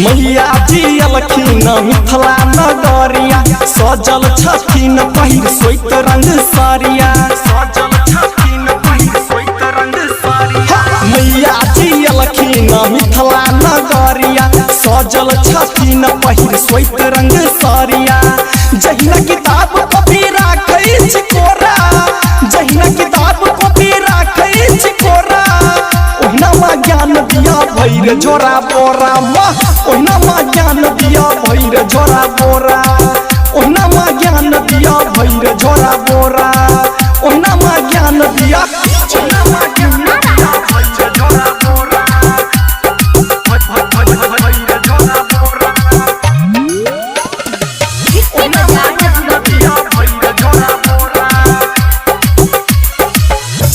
मैया जियलखिन मिथिला नगरिया सजल छथिन पहिर सोइत रंग सारिया मैया जियलखिन मिथिला नगरिया सजल छथिन पहिर सोइत रंग सारिया जहिना किताब कॉपी राखै छी कोरा जहिना किताब कॉपी राखै छी कोरा ओहिना मा ज्ञान दिया भैर झोरा बोरा मा ओहिना मा ज्ञान दिया भैर झोरा बोरा ओहिना मा ज्ञान दिया भैर झोरा बोरा ओहिना मा ज्ञान दिया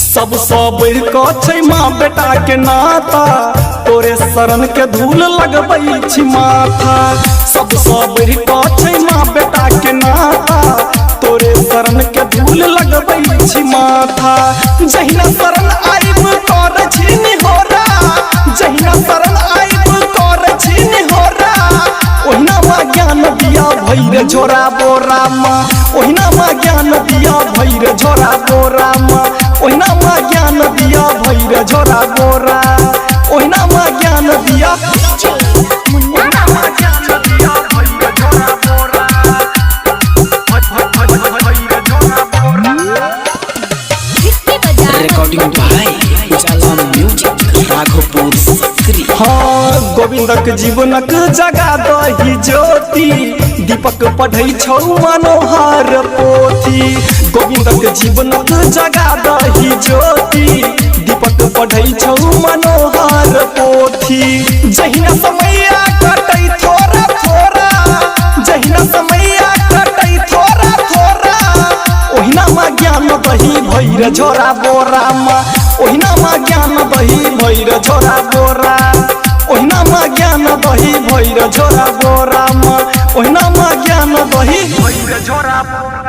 सब बढ़ माँ बेटा के नाता तोरे शरण के धूल लगबै छी माथा सब बढ़ माँ बेटा के नाता तोरे शरण के धूल लगबै छी माथा जहिना शरण आइब कर छी निहोरा जहिना शरण आइब कर छी निहोरा ओहिना मा ज्ञान दिया भैर झोरा बोरा माँ ओहिना मा ज्ञान दिया भैर झोरा बोरा माँ ओहिना मा ज्ञान दिया भैर झोरा बोरा ओहिना मा ज्ञान दिया रिकॉर्डिंग भाई उजाला म्यूजिक राघोपुर सक्री। हाँ गोविंदक जीवनक जगा दही ज्योति दीपक पढ़ै छौ मनोहर पोथी गोविंदक जीवनक जगा दही ज्योति दीपक पढ़ै छौ मनोहर पोथी जहिना समैया कटै थोड़ा थोड़ा जहिना समैया कटै थोड़ा थोड़ा ओहिना मा ज्ञान दही भैर झोरा बोरा मा ओहिना मा ज्ञान दही भैर झोरा बोरा ओहिना मा ज्ञान दही भैर झोरा बोरा मा ओहिना मा ज्ञान दही भैर झोरा बोरा।